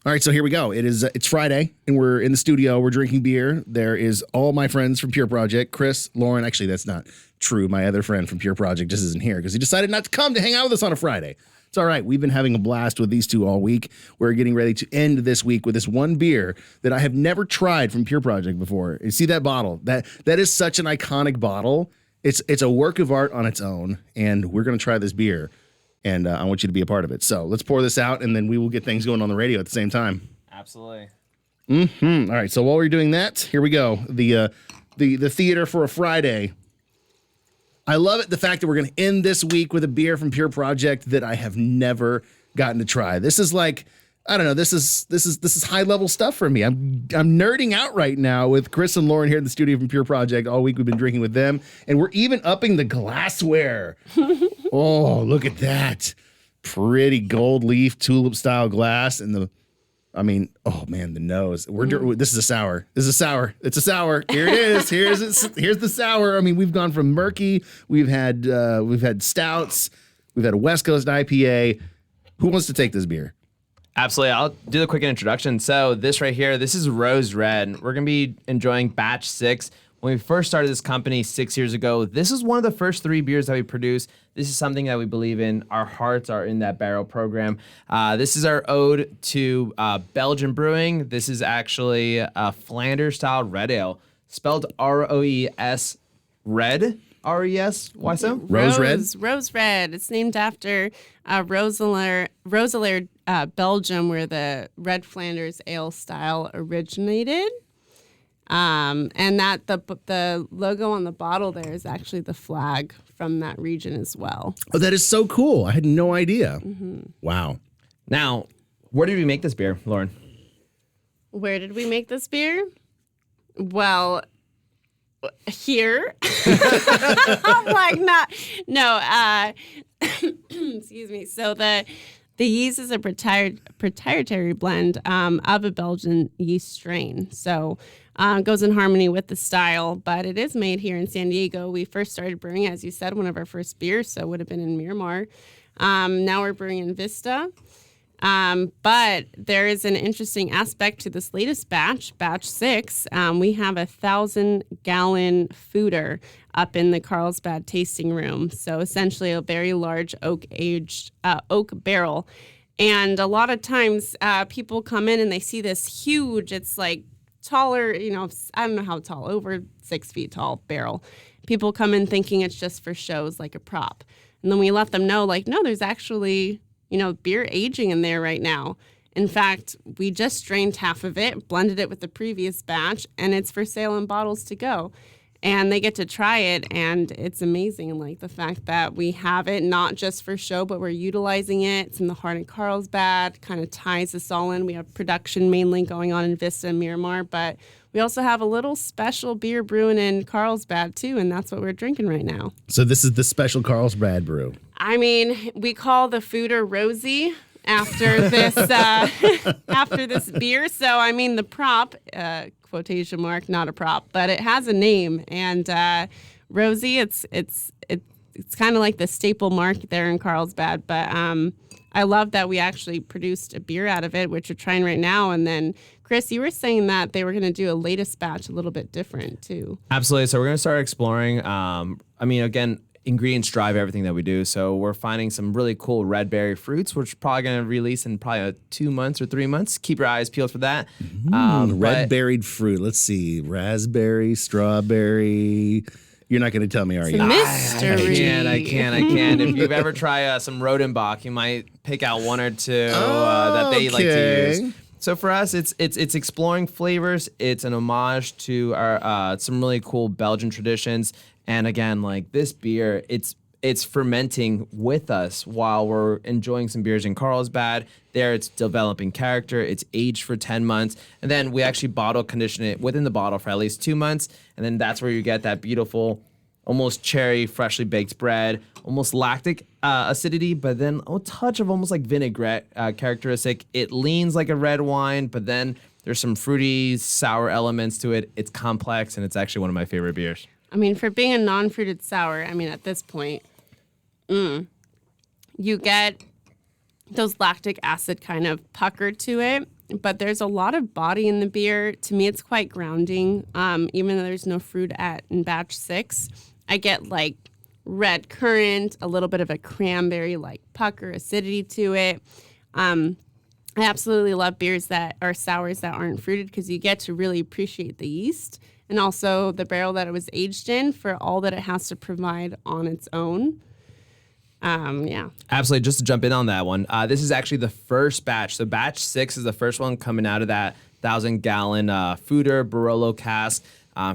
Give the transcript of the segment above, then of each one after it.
All right, so here we go. It's Friday, and we're in the studio. We're drinking beer. There is all my friends from Pure Project, Chris, Lauren. Actually, that's not true. My other friend from Pure Project just isn't here because he decided not to come to hang out with us on a Friday. It's all right. We've been having a blast with these two all week. We're getting ready to end this week with this one beer that I have never tried from Pure Project before. You see that bottle? That is such an iconic bottle. It's a work of art on its own, and we're going to try this beer. And I want you to be a part of it. So let's pour this out, and then we will get things going on the radio at the same time. Absolutely. All right. So while we're doing that, here we go. The theater for a Friday. I love it. The fact that we're going to end this week with a beer from Pure Project that I have never gotten to try. This is like, I don't know. This is high level stuff for me. I'm nerding out right now with Chris and Lauren here in the studio from Pure Project. All week we've been drinking with them, and we're even upping the glassware. Oh, look at that! Pretty gold leaf tulip style glass, and the nose. This is a sour. It's a sour. Here it is. Here's the sour. I mean, we've gone from murky. We've had stouts. We've had a West Coast IPA. Who wants to take this beer? Absolutely. I'll do the quick introduction. So this right here, this is Rose Red. We're going to be enjoying batch 6. When we first started this company 6 years ago, this is one of the first 3 beers that we produced. This is something that we believe in. Our hearts are in that barrel program. This is our ode to Belgian brewing. This is actually a Flanders-style red ale, spelled R-O-E-S, red. R-E-S? Why so? Rose Red? Rose Red. It's named after Roeselare, Belgium, where the Red Flanders ale style originated. And that the logo on the bottle there is actually the flag from that region as well. Oh, that is so cool. I had no idea. Mm-hmm. Wow. Now, where did we make this beer, Lauren? Where did we make this beer? Well, here. Excuse me. So the yeast is a proprietary blend of a Belgian yeast strain. So it goes in harmony with the style, but it is made here in San Diego. We first started brewing, as you said, one of our first beers, so it would have been in Miramar. Now we're brewing in Vista. But there is an interesting aspect to this latest batch 6. We have 1,000-gallon foeder up in the Carlsbad tasting room. So essentially a very large oak barrel. And a lot of times people come in and they see this huge, it's like taller, I don't know how tall, over 6 feet tall barrel. People come in thinking it's just for shows, like a prop. And then we let them know, no, there's actually beer aging in there right now. In fact, we just strained half of it, blended it with the previous batch, and it's for sale in bottles to go. And they get to try it, and it's amazing, the fact that we have it not just for show, but we're utilizing it. It's in the heart of Carlsbad, kind of ties us all in. We have production mainly going on in Vista and Miramar, but we also have a little special beer brewing in Carlsbad, too, and that's what we're drinking right now. So this is the special Carlsbad brew. I mean, we call the foeder Rosie after this beer. So I mean, the prop, quotation mark, not a prop, but it has a name. And Rosie, it's kind of like the staple mark there in Carlsbad. But I love that we actually produced a beer out of it, which we're trying right now. And then, Chris, you were saying that they were going to do a latest batch a little bit different too. Absolutely. So we're going to start exploring. Again, ingredients drive everything that we do. So we're finding some really cool red berry fruits, which we're probably going to release in probably 2 months or 3 months. Keep your eyes peeled for that. Red berried fruit. Let's see. Raspberry, strawberry. You're not going to tell me, are you? Mystery. I can. If you've ever tried some Rodenbach, you might pick out 1 or 2 that they like to use. So for us, it's exploring flavors. It's an homage to our some really cool Belgian traditions. And again, this beer, it's fermenting with us while we're enjoying some beers in Carlsbad. There, it's developing character. It's aged for 10 months. And then we actually bottle condition it within the bottle for at least 2 months. And then that's where you get that beautiful, almost cherry, freshly baked bread, almost lactic acidity, but then a touch of almost like vinaigrette characteristic. It leans like a red wine, but then there's some fruity, sour elements to it. It's complex, and it's actually one of my favorite beers. I mean, for being a non-fruited sour, at this point, you get those lactic acid kind of puckered to it, but there's a lot of body in the beer. To me, it's quite grounding. Even though there's no fruit in batch 6, I get like red currant, a little bit of a cranberry like pucker acidity to it. I absolutely love beers that are sours that aren't fruited because you get to really appreciate the yeast and also the barrel that it was aged in for all that it has to provide on its own. Yeah. Absolutely. Just to jump in on that one, this is actually the first batch. So batch 6 is the first one coming out of that 1,000-gallon Foeder Barolo cask.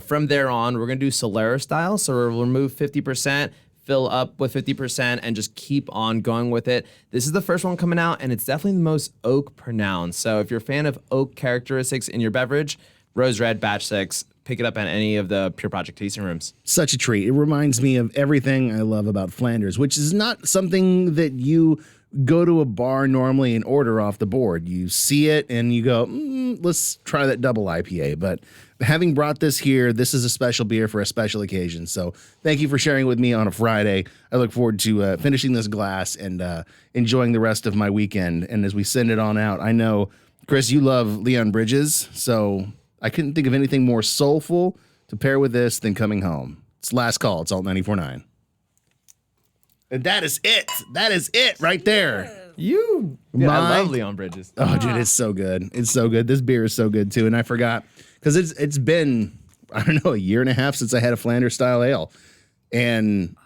From there on, we're going to do Solera style. So we'll remove 50%, fill up with 50%, and just keep on going with it. This is the first one coming out, and it's definitely the most oak pronounced. So if you're a fan of oak characteristics in your beverage, Rose Red batch 6, pick it up at any of the Pure Project tasting rooms. Such a treat. It reminds me of everything I love about Flanders, which is not something that you go to a bar normally and order off the board. You see it and you go, let's try that double IPA. But having brought this here, this is a special beer for a special occasion. So thank you for sharing it with me on a Friday. I look forward to finishing this glass and enjoying the rest of my weekend. And as we send it on out, I know, Chris, you love Leon Bridges, so I couldn't think of anything more soulful to pair with this than Coming Home. It's Last Call. It's Alt 94.9. And that is it. That is it right there. I love Leon Bridges. Oh, dude, it's so good. It's so good. This beer is so good, too. And I forgot, because it's been, I don't know, a year and a half since I had a Flanders style ale. And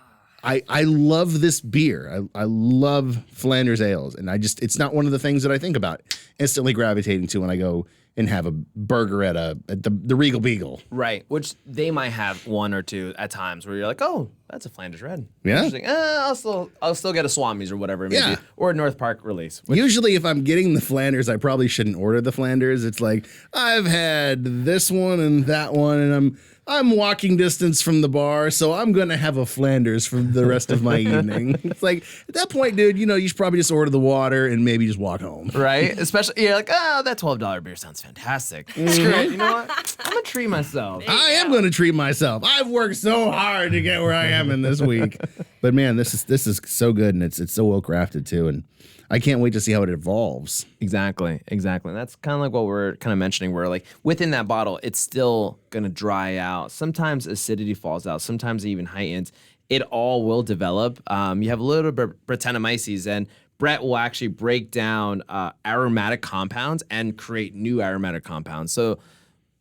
I love this beer. I love Flanders ales. And it's not one of the things that I think about instantly gravitating to when I go and have a burger at the Regal Beagle. Right, which they might have one or two at times where you're like, oh, that's a Flanders Red. Yeah. Interesting. I'll still get a Swami's or whatever it may Yeah. be, or a North Park release. Usually, if I'm getting the Flanders, I probably shouldn't order the Flanders. It's like, I've had this one and that one, and I'm walking distance from the bar, so I'm going to have a Flanders for the rest of my evening. It's like, at that point, dude, you should probably just order the water and maybe just walk home. Right? Especially, you're like, oh, that $12 beer sounds fantastic. Screw it. You know what? I'm going to treat myself. I am going to treat myself. I've worked so hard to get where I am in this week. But man, this is so good, and it's so well crafted too, and I can't wait to see how it evolves. Exactly. And that's kind of like what we're kind of mentioning, where like within that bottle, it's still going to dry out. Sometimes acidity falls out. Sometimes it even heightens. It all will develop. You have a little bit of Brettanomyces, and Brett will actually break down aromatic compounds and create new aromatic compounds. So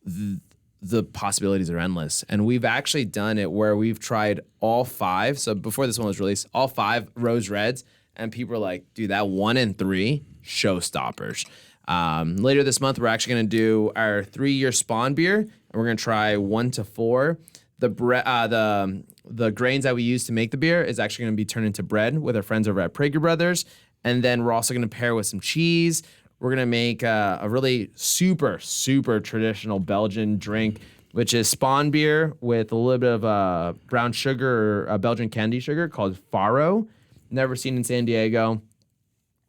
the possibilities are endless. And we've actually done it where we've tried all 5. So before this one was released, all 5 Rose Reds. And people are like, dude, that 1 and 3, showstoppers. Later this month, we're actually going to do our 3-year Spawn beer, and we're going to try 1 to 4. The grains that we use to make the beer is actually going to be turned into bread with our friends over at Prager Brothers. And then we're also going to pair with some cheese. We're going to make a really super, super traditional Belgian drink, which is Spawn beer with a little bit of brown sugar or Belgian candy sugar called Faro. Never seen in San Diego.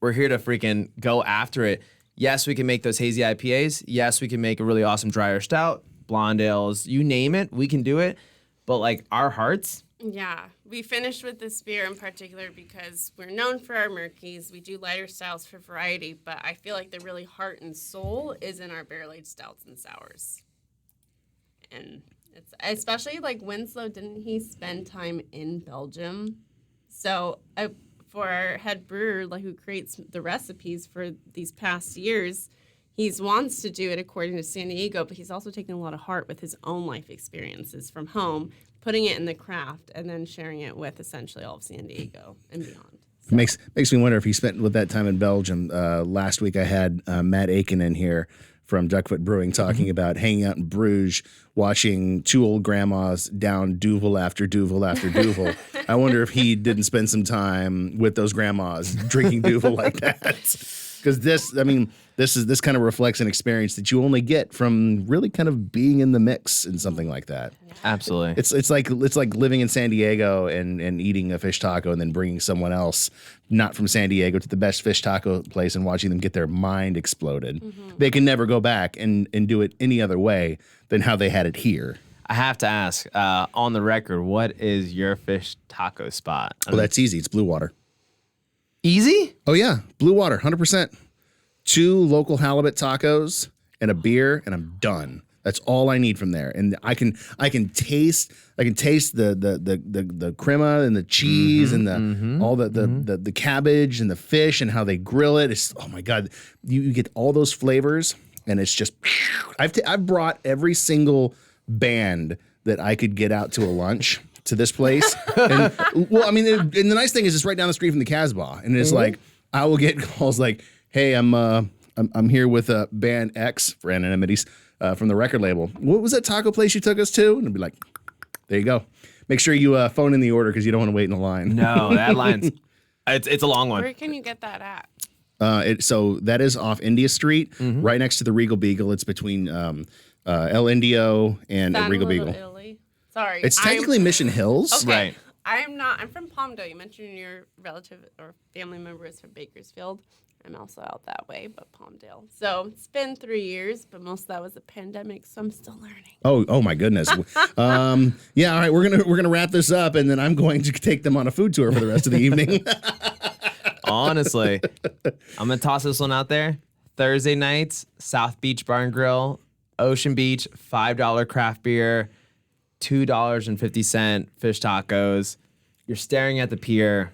We're here to freaking go after it. Yes, we can make those hazy IPAs. Yes, we can make a really awesome drier stout, blonde ales, you name it, we can do it. But like our hearts. Yeah, we finished with this beer in particular because we're known for our murkies. We do lighter styles for variety, but I feel like the really heart and soul is in our barrel-aged stouts and sours. And it's especially like Winslow, didn't he spend time in Belgium? So for our head brewer, like who creates the recipes for these past years, he wants to do it according to San Diego, but he's also taking a lot of heart with his own life experiences from home, putting it in the craft, and then sharing it with essentially all of San Diego and beyond. So. Makes me wonder if he spent with that time in Belgium. Last week I had Matt Aiken in here from Duckfoot Brewing talking about hanging out in Bruges, watching 2 old grandmas down Duvel after Duvel after Duvel. I wonder if he didn't spend some time with those grandmas drinking Duvel like that. Because this kind of reflects an experience that you only get from really kind of being in the mix in something like that. Absolutely. It's like living in San Diego and eating a fish taco and then bringing someone else not from San Diego to the best fish taco place and watching them get their mind exploded. Mm-hmm. They can never go back and do it any other way than how they had it here. I have to ask, on the record, what is your fish taco spot? Well, that's easy. It's Blue Water. Easy? Oh, yeah. Blue Water, 100%. 2 local halibut tacos and a beer, and I'm done. That's all I need from there, and I can taste the crema and the cheese and the cabbage and the fish and how they grill it. It's, oh my God, you get all those flavors, and it's just. I've brought every single band that I could get out to a lunch to this place, and well, I mean, and the nice thing is it's right down the street from the Casbah, and it's like I will get calls like, "Hey, I'm here with band X for anonymities." From the record label. What was that taco place you took us to? And I'd be like, there you go. Make sure you phone in the order because you don't want to wait in the line. No, that line's it's a long one. Where can you get that at? So that is off India Street, right next to the Regal Beagle. It's between El Indio and San Regal Little Beagle. Italy. Sorry. It's technically Mission Hills. Okay. Right. I'm from Palmdale. You mentioned your relative or family member is from Bakersfield. I'm also out that way, but Palmdale. So it's been 3 years, but most of that was a pandemic, so I'm still learning. Oh my goodness. Yeah, all right, we're gonna wrap this up, and then I'm going to take them on a food tour for the rest of the evening. Honestly, I'm gonna toss this one out there. Thursday nights, South Beach Bar and Grill, Ocean Beach, $5 craft beer, $2.50 fish tacos. You're staring at the pier.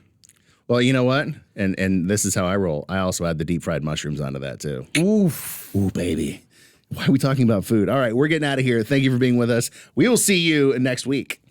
Well, you know what? And this is how I roll. I also add the deep fried mushrooms onto that too. Oof. Ooh, baby. Why are we talking about food? All right, we're getting out of here. Thank you for being with us. We will see you next week.